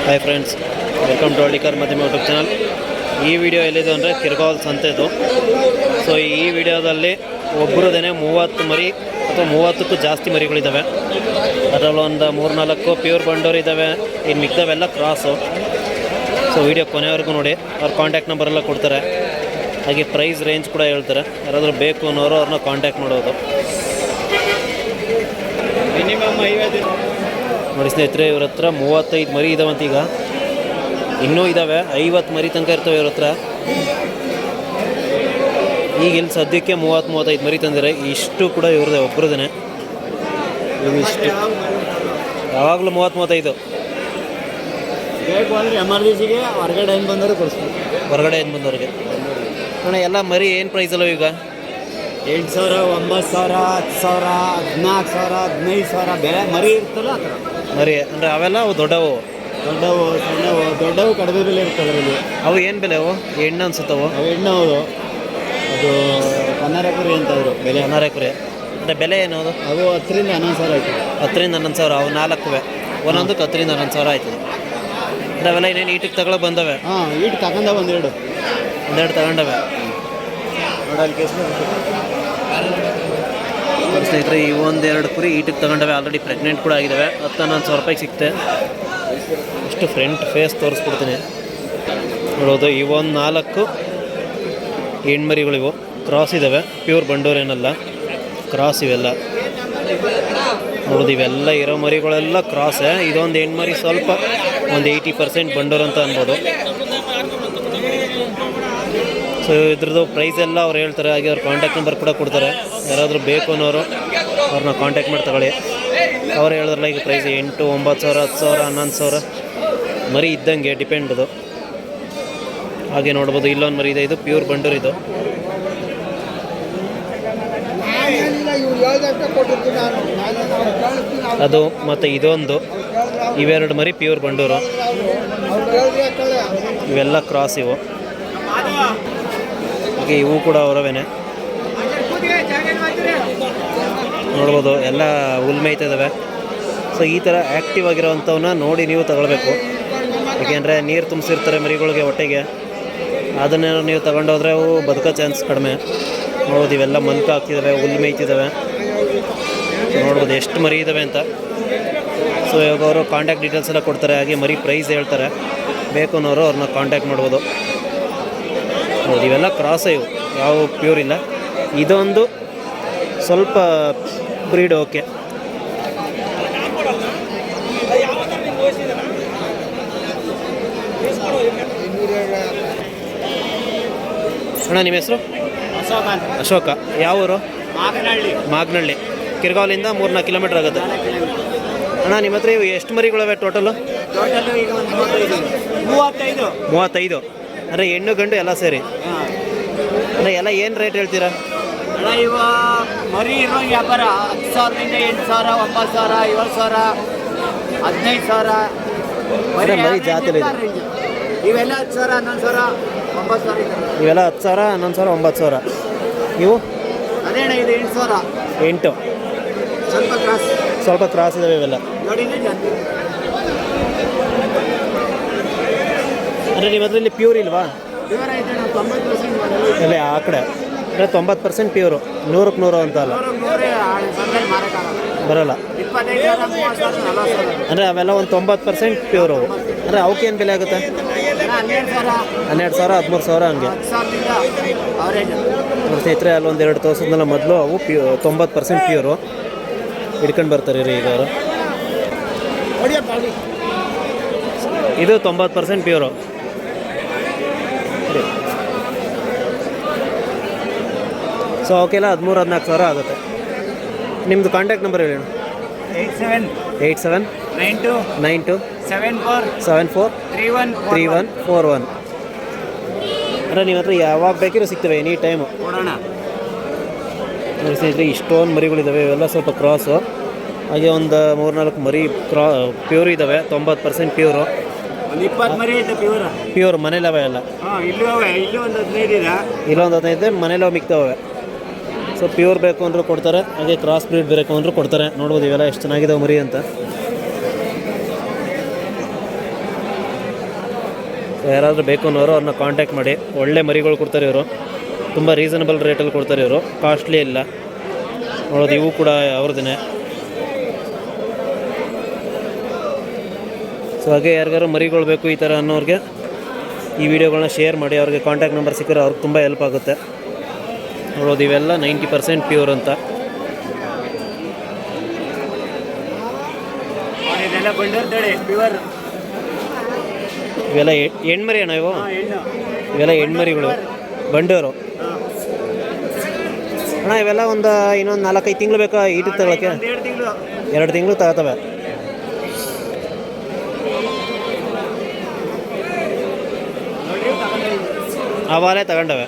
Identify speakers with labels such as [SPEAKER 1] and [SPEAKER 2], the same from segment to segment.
[SPEAKER 1] Hi friends, welcome to Hallikar ಮಧ್ಯಮ YouTube channel. ಈ video ಎಲ್ಲಿದೆ ಅಂದರೆ ಕಿರ್ಗಾಲ್ ಸಂತೆದು. ಸೊ ಈ ವಿಡಿಯೋದಲ್ಲಿ ಒಬ್ಬರದೇ 30 ಮರಿ ಅಥವಾ 30ಕ್ಕೂ ಜಾಸ್ತಿ ಮರಿಗಳಿದ್ದಾವೆ. ಅದರಲ್ಲಿ ಒಂದು 3-4 ಪ್ಯೂರ್ ಬಂಡೋರ್ ಇದ್ದಾವೆ, ಇನ್ನು ಮಿಕ್ದವೆಲ್ಲ ಕ್ರಾಸು. ಸೊ ವಿಡಿಯೋ ಕೊನೆವರೆಗೂ ನೋಡಿ. ಅವ್ರ ಕಾಂಟ್ಯಾಕ್ಟ್ ನಂಬರೆಲ್ಲ ಕೊಡ್ತಾರೆ, ಹಾಗೆ ಪ್ರೈಸ್ ರೇಂಜ್ ಕೂಡ ಹೇಳ್ತಾರೆ. ಯಾರಾದರೂ ಬೇಕು ಅನ್ನೋರು ಅವ್ರನ್ನ ಕಾಂಟ್ಯಾಕ್ಟ್ ಮಾಡೋದು.
[SPEAKER 2] ಮಿನಿಮಮ್ 50
[SPEAKER 1] ನೋಡಿ ಸ್ನೇಹಿತರೆ, ಇವ್ರ ಹತ್ರ 35 ಮರಿ ಇದಾವಂತ. ಈಗ ಇನ್ನೂ ಇದ್ದಾವೆ, 50 ಮರಿ ತನಕ ಇರ್ತವೆ ಇವ್ರ ಹತ್ರ. ಈಗ ಇಲ್ಲಿ ಸದ್ಯಕ್ಕೆ 30-35 ಮರಿ ತಂದಿದ್ದಾರೆ. ಇಷ್ಟು ಕೂಡ ಇವ್ರದ್ದೇ, ಒಬ್ರದೇ. ಇವು ಇಷ್ಟು ಯಾವಾಗಲೂ 30-35
[SPEAKER 2] ಬೇಕು ಅಂದರೆ ಎಮರ್ಜೆನ್ಸಿಗೆ ಹೊರಗಡೆ ಏನು ಬಂದರೂ ಕೊಡಿಸ್ತೀವಿ.
[SPEAKER 1] ಹೊರಗಡೆ ಏನು ಬಂದವ್ರಿಗೆ ಅಣ್ಣ ಎಲ್ಲ ಮರಿ ಏನು ಪ್ರೈಸ್ ಅಲ್ಲ ಈಗ?
[SPEAKER 2] 8,000, 9,000, 10,000, 14,000, 15,000 ಬೆಲೆ ಮರಿ ಇರ್ತಲ್ಲ ಆ ಥರ.
[SPEAKER 1] ಮರಿ ಅಂದರೆ ಅವೆಲ್ಲ ಅವು ದೊಡ್ಡವು,
[SPEAKER 2] ದೊಡ್ಡವು ಸಣ್ಣವು. ದೊಡ್ಡವು ಕಡಿಮೆ ಬೆಲೆ ಇರ್ತದೆ ಅದರಲ್ಲಿ.
[SPEAKER 1] ಅವು ಏನು ಬೆಲೆ? ಅವು ಎಣ್ಣೆ ಅನ್ಸುತ್ತವು.
[SPEAKER 2] ಅವು ಎಣ್ಣೆವು. ಅದು ಕನ್ನಡಪುರಿ ಅಂತ ಅವರು ಬೆಲೆ.
[SPEAKER 1] ಅನಾರಕುರಿ ಅಂದರೆ ಬೆಲೆ ಏನು? ಅದು
[SPEAKER 2] ಅವು 10,000 ರಿಂದ 11,000 ಆಯ್ತು.
[SPEAKER 1] 10,000 ರಿಂದ 11,000. ಅವು 4 ಒಂದೊಂದಕ್ಕೆ 10,000 ರಿಂದ 11,000 ಆಯ್ತದೆ. ಅಂದರೆ ಅವೆಲ್ಲ ಇನ್ನೇನು ಈಟಿಗೆ ತಗೊಳ್ಳೋ ಬಂದವೆ?
[SPEAKER 2] ಹಾಂ, ಈಟ್ ತಗೊಂಡ ಒಂದೆರಡು
[SPEAKER 1] ತಗೊಂಡವೆ.
[SPEAKER 2] ನೋಡಲ್ಲಿ ಕೇಸ್
[SPEAKER 1] ಸ್ನೇಹಿತರೆ, ಈ 1-2 ಕುರಿ ಈಟಿಗೆ ತಗೊಂಡವೆ. ಆಲ್ರೆಡಿ ಪ್ರೆಗ್ನೆಂಟ್ ಕೂಡ ಆಗಿದ್ದಾವೆ. 10,000-11,000 ರೂಪಾಯಿಗೆ ಸಿಕ್ತೆ. ಇಷ್ಟು ಫ್ರಂಟ್ ಫೇಸ್ ತೋರಿಸ್ಬಿಡ್ತೀನಿ ನೋಡೋದು. ಈ 4 ಹೆಣ್ಮರಿಗಳಿವು ಕ್ರಾಸ್ ಇದ್ದಾವೆ. ಪ್ಯೂರ್ ಬಂಡೋರ್ ಏನಲ್ಲ, ಕ್ರಾಸ್ ಇವೆಲ್ಲ ನೋಡೋದು. ಇವೆಲ್ಲ ಇರೋ ಮರಿಗಳೆಲ್ಲ ಕ್ರಾಸೇ. ಇದೊಂದು ಹೆಣ್ಮರಿ ಸ್ವಲ್ಪ ಒಂದು 80% ಬಂಡೋರ್ ಅಂತ ಅನ್ಬೋದು. ಸೊ ಇದ್ರದ್ದು ಪ್ರೈಸ್ ಎಲ್ಲ ಅವ್ರು ಹೇಳ್ತಾರೆ, ಹಾಗೆ ಅವ್ರ ಕಾಂಟ್ಯಾಕ್ಟ್ ನಂಬರ್ ಕೂಡ ಕೊಡ್ತಾರೆ. ಯಾರಾದರೂ ಬೇಕು ಅನ್ನೋರು ಅವ್ರನ್ನ ಕಾಂಟ್ಯಾಕ್ಟ್ ಮಾಡಿ ತಗೊಳ್ಳಿ. ಅವ್ರು ಹೇಳಿದ್ರಲ್ಲ ಈಗ ಪ್ರೈಸ್ 8,000, 9,000, 10,000, 11,000 ಮರಿ ಇದ್ದಂಗೆ ಡಿಪೆಂಡ್ ಅದು. ಹಾಗೆ ನೋಡ್ಬೋದು, ಇಲ್ಲೊಂದು ಮರಿ ಇದೆ, ಇದು ಪ್ಯೂರ್ ಬಂಡೂರ್ ಇದು. ಅದು ಮತ್ತು ಇದೊಂದು, ಇವೆರಡು ಮರಿ ಪ್ಯೂರ್ ಬಂಡೂರು. ಇವೆಲ್ಲ ಕ್ರಾಸ್ ಇವು. ಹಾಗೆ ಇವು ಕೂಡ ಅವರವೇನೆ ನೋಡ್ಬೋದು. ಎಲ್ಲ ಹುಲ್ ಮೇಯ್ತಿದ್ದಾವೆ. ಸೊ ಈ ಥರ ಆ್ಯಕ್ಟಿವ್ ಆಗಿರೋವಂಥವನ್ನ ನೋಡಿ ನೀವು ತಗೊಳ್ಬೇಕು. ಯಾಕೆಂದರೆ ನೀರು ತುಂಬಿಸಿರ್ತಾರೆ ಮರಿಗಳಿಗೆ ಹೊಟ್ಟೆಗೆ. ಅದನ್ನೇ ನೀವು ತಗೊಂಡೋದ್ರೆ ಅವು ಬದುಕೋ ಚಾನ್ಸ್ ಕಡಿಮೆ. ನೋಡ್ಬೋದು, ಇವೆಲ್ಲ ಮನ್ಕ ಹಾಕ್ತಿದ್ದಾವೆ, ಹುಲ್ ಮೇಯ್ತಿದ್ದಾವೆ. ನೋಡ್ಬೋದು ಎಷ್ಟು ಮರಿ ಇದ್ದಾವೆ ಅಂತ. ಸೊ ಇವಾಗ ಅವರು ಕಾಂಟ್ಯಾಕ್ಟ್ ಡೀಟೇಲ್ಸ್ ಎಲ್ಲ ಕೊಡ್ತಾರೆ, ಹಾಗೆ ಮರಿ ಪ್ರೈಸ್ ಹೇಳ್ತಾರೆ. ಬೇಕು ಅನ್ನೋರು ಅವ್ರನ್ನ ಕಾಂಟ್ಯಾಕ್ಟ್ ಮಾಡ್ಬೋದು. ಹೌದು, ಇವೆಲ್ಲ ಕ್ರಾಸ್ ಇವು, ಯಾವ ಪ್ಯೂರ್ ಇಲ್ಲ. ಇದೊಂದು ಸ್ವಲ್ಪ ಬ್ರೀಡ್ ಓಕೆ. ಅಣ್ಣ ನಿಮ್ಮ ಹೆಸರು? ಅಶೋಕ. ಯಾವ ಊರು? ಮಾಗನಹಳ್ಳಿ. ಕಿರ್ಗಾವಲಿಂದ 3-4 ಕಿಲೋಮೀಟ್ರ್ ಆಗುತ್ತೆ. ಅಣ್ಣ ನಿಮ್ಮ ಹತ್ರ ಇವು ಎಷ್ಟು ಮರಿಗಳಿವೆ ಟೋಟಲು? 35. ಅಂದರೆ ಹೆಣ್ಣು ಗಂಡು ಎಲ್ಲ ಸೇರಿ ಅಂದರೆ ಎಲ್ಲ ಏನು ರೇಟ್ ಹೇಳ್ತೀರಾ?
[SPEAKER 2] ಇವ ಮರಿ ಇರೋ ವ್ಯಾಪಾರ 10,000 ರಿಂದ 8,000, 9,000, 7,000, 15,000
[SPEAKER 1] ಮರಿ ಜಾತಿ
[SPEAKER 2] ಇವೆಲ್ಲ 10,000, 11,000, 9,000.
[SPEAKER 1] ಇವೆಲ್ಲ 10,000, 11,000, 9,000. ಇವು
[SPEAKER 2] ಅದೇ ಇದು 8,000.
[SPEAKER 1] 8
[SPEAKER 2] ಸ್ವಲ್ಪ
[SPEAKER 1] ಕ್ರಾಸ್ ಇದಾವೆ ಇವೆಲ್ಲ.
[SPEAKER 2] ನೋಡಿ ಜಾಸ್ತಿ.
[SPEAKER 1] ಅಂದರೆ ನಿಮ್ಮ ಹತ್ರ ಇಲ್ಲಿ ಪ್ಯೂರ್ ಇಲ್ವಾ?
[SPEAKER 2] ಪ್ಯೂರ್ ಐತೆ 90%
[SPEAKER 1] ಇಲ್ಲ ಆ ಕಡೆ ಅಂದರೆ 90% ಪ್ಯೂರು, 100ಕ್ಕೆ 100 ಅಂತ ಅಲ್ಲ, ಬರೋಲ್ಲ.
[SPEAKER 2] 25,000, 30,000, 40,000.
[SPEAKER 1] ಅಂದರೆ ಅವೆಲ್ಲ ಒಂದು 90% ಪ್ಯೂರು. ಅಂದರೆ ಅವಕ್ಕೇನು ಬೆಲೆ ಆಗುತ್ತೆ? 12,000, 13,000 ಹಂಗೆ. ನೋಡಿ ಸ್ನೇಹಿತರೆ, ಅಲ್ಲೊಂದು 2 ತೋರಿಸಿದ್ನಲ್ಲ ಮೊದಲು, ಅವು 90% ಪ್ಯೂರು. ಹಿಡ್ಕೊಂಡು ಬರ್ತಾರೆ ರೀ ಈಗ ಅವರು. ಇದು 90% ಪ್ಯೂರು. ಸೊ ಅವಕ್ಕೆಲ್ಲ 13,000-14,000 ಆಗುತ್ತೆ. ನಿಮ್ಮದು ಕಾಂಟ್ಯಾಕ್ಟ್ ನಂಬರ್ ಹೇಳಿ. 8792 74 3141. ಅಂದರೆ ನಿಮ್ಮ ಹತ್ರ ಯಾವಾಗ ಬೇಕಿರೋ ಸಿಗ್ತವೆ, ಎನಿ ಟೈಮು. ನೋಡಿ ಸ್ನೇಹಿತರೆ, ಇಷ್ಟೊಂದು ಮರಿಗಳಿದ್ದಾವೆ. ಇವೆಲ್ಲ ಸ್ವಲ್ಪ ಕ್ರಾಸು. ಹಾಗೆ ಒಂದು 3-4 ಮರಿ ಪ್ಯೂರ್ ಇದ್ದಾವೆ, 90% ಪ್ಯೂರು.
[SPEAKER 2] 20 ಮರಿ ಐತೆ
[SPEAKER 1] ಪ್ಯೂರ್ ಮನೇಲವೆ ಎಲ್ಲ.
[SPEAKER 2] ಇಲ್ಲೊಂದು
[SPEAKER 1] 15 ಮನೇಲವೆ ಮಿಕ್ತವೆ. ಸೊ ಪ್ಯೂರ್ ಬೇಕು ಅಂದರೂ ಕೊಡ್ತಾರೆ, ಹಾಗೆ ಕ್ರಾಸ್ ಬ್ರೀಡ್ ಬೇಕು ಅಂದರೂ ಕೊಡ್ತಾರೆ. ನೋಡ್ಬೋದು ಇವೆಲ್ಲ ಎಷ್ಟು ಚೆನ್ನಾಗಿದಾವೆ ಮರಿ ಅಂತ. ಯಾರಾದರೂ ಬೇಕು ಅನ್ನೋರು ಅವ್ರನ್ನ ಕಾಂಟ್ಯಾಕ್ಟ್ ಮಾಡಿ. ಒಳ್ಳೆ ಮರಿಗಳು ಕೊಡ್ತಾರೆ ಇವರು, ತುಂಬ ರೀಸನಬಲ್ ರೇಟಲ್ಲಿ ಕೊಡ್ತಾರೆ ಇವರು, ಕಾಸ್ಟ್ಲಿ ಇಲ್ಲ. ನೋಡೋದು ಇವು ಕೂಡ ಅವ್ರದ್ದೇ. ಸೊ ಹಾಗೆ ಯಾರಿಗಾರು ಮರಿಗಳು ಬೇಕು ಈ ಥರ ಅನ್ನೋರಿಗೆ ಈ ವಿಡಿಯೋಗಳನ್ನ ಶೇರ್ ಮಾಡಿ. ಅವ್ರಿಗೆ ಕಾಂಟ್ಯಾಕ್ಟ್ ನಂಬರ್ ಸಿಕ್ಕರೆ ಅವ್ರಿಗೆ ತುಂಬ ಹೆಲ್ಪ್ ಆಗುತ್ತೆ. ನೋಡೋದು ಇವೆಲ್ಲ 90% ಪ್ಯೂರ್ ಅಂತ.
[SPEAKER 2] ಇದೆಲ್ಲ ಬಂದಿರ್ತೇಳಿ ಪ್ಯೂರ್.
[SPEAKER 1] ಇವೆಲ್ಲ ಹೆಣ್ಮರಿ ಅಣ್ಣ ಇವು? ಇವೆಲ್ಲ ಹೆಣ್ಮರಿಗಳು ಬಂಡೂರು ಅಣ್ಣ. ಇವೆಲ್ಲ ಒಂದು ಇನ್ನೊಂದು 4-5 ತಿಂಗಳು ಬೇಕಾ ಈಟಿಗೆ ತಗೊಳಕ್ಕೆ? 2 ತಿಂಗಳು ತಗೋತವೆ. ಅವಾಲೇ ತಗೊಂಡವೆ.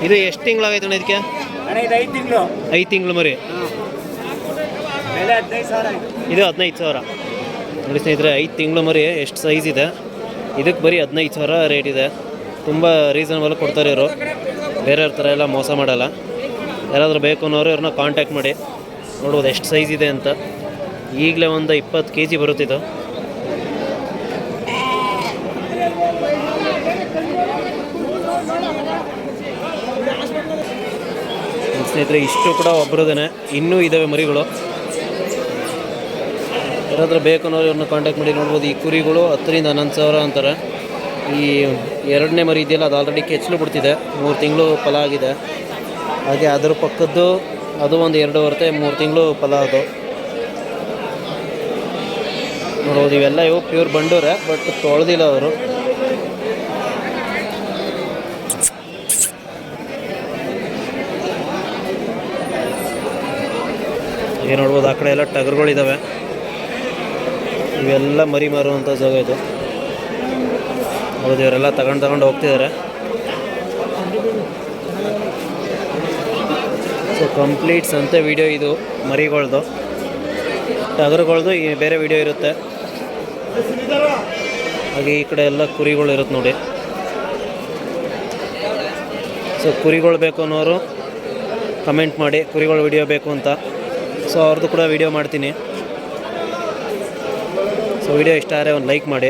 [SPEAKER 1] ಇದು ಎಷ್ಟು ತಿಂಗಳಾಗೈತೆ ಅಣ್ಣ ಇದಕ್ಕೆ?
[SPEAKER 2] ಇದು 5 ತಿಂಗಳು.
[SPEAKER 1] 5 ತಿಂಗಳು ಮರಿ.
[SPEAKER 2] ಬೆಲೆ 15,000.
[SPEAKER 1] ಇದು 15,000 ನೋಡಿ ಸ್ನೇಹಿತರೆ. 5 ತಿಂಗಳು ಮರಿ ಎಷ್ಟು ಸೈಜ್ ಇದೆ. ಇದಕ್ಕೆ ಬರೀ 15,000 ರೇಟ್ ಇದೆ. ತುಂಬ ರೀಸನಬಲ್ ಕೊಡ್ತಾರೆ ಇವರು, ಬೇರೆಯವ್ರ ಥರ ಎಲ್ಲ ಮೋಸ ಮಾಡಲ್ಲ. ಯಾರಾದರೂ ಬೇಕು ಅನ್ನೋರು ಇವ್ರನ್ನ ಕಾಂಟ್ಯಾಕ್ಟ್ ಮಾಡಿ. ನೋಡ್ಬೋದು ಎಷ್ಟು ಸೈಜ್ ಇದೆ ಅಂತ. ಈಗಲೇ ಒಂದು 20 kg ಬರುತ್ತಿದ್ದು. ಸ್ನೇಹಿತರೆ ಇಷ್ಟು ಕೂಡ ಒಬ್ಬರದೇನೆ, ಇನ್ನೂ ಇದ್ದಾವೆ ಮರಿಗಳು. ಯಾರಾದರೂ ಬೇಕು ಅನ್ನೋರು ಇವ್ರನ್ನ ಕಾಂಟ್ಯಾಕ್ಟ್ ಮಾಡಿ. ನೋಡ್ಬೋದು ಈ ಕುರಿಗಳು 10,000 to 11,000 ಅಂತಾರೆ. ಈ 2ನೇ ಮರಿ ಇದೆಯಲ್ಲ ಅದು ಆಲ್ರೆಡಿ ಕೆಚ್ಚಲು ಬಿಡ್ತಿದೆ, 3 ತಿಂಗಳು ಫಲ ಆಗಿದೆ. ಹಾಗೆ ಅದರ ಪಕ್ಕದ್ದು ಅದು ಒಂದು 2.5-3 ತಿಂಗಳು ಫಲ ಅದು. ನೋಡ್ಬೋದು ಇವೆಲ್ಲ ಇವು ಪ್ಯೂರ್ ಬಂಡೂರೆ, ಬಟ್ ತೊಳೆದಿಲ್ಲ ಅವರು. ಏನು ನೋಡ್ಬೋದು ಆ ಕಡೆ ಎಲ್ಲ ಟಗರುಗಳಿದ್ದಾವೆ. ಇವೆಲ್ಲ ಮರಿ ಮಾರುವಂಥ ಜಾಗ ಇದು. ಹೌದು, ಇವರೆಲ್ಲ ತಗೊಂಡು ಹೋಗ್ತಿದ್ದಾರೆ. ಸೊ ಕಂಪ್ಲೀಟ್ ಸಂತೆ ವಿಡಿಯೋ ಇದು ಮರಿಗಳ್ದು. ಟಗರುಗಳ್ದು ಈ ಬೇರೆ ವಿಡಿಯೋ ಇರುತ್ತೆ. ಹಾಗೆ ಈ ಕಡೆ ಎಲ್ಲ ಕುರಿಗಳು ಇರುತ್ತೆ ನೋಡಿ. ಸೊ ಕುರಿಗಳು ಬೇಕು ಅನ್ನೋರು ಕಮೆಂಟ್ ಮಾಡಿ, ಕುರಿಗಳು ವಿಡಿಯೋ ಬೇಕು ಅಂತ. ಸೊ ಅವ್ರದ್ದು ಕೂಡ ವಿಡಿಯೋ ಮಾಡ್ತೀನಿ. ಸೊ ವಿಡಿಯೋ ಇಷ್ಟ ಆದರೆ ಒಂದು ಲೈಕ್ ಮಾಡಿ.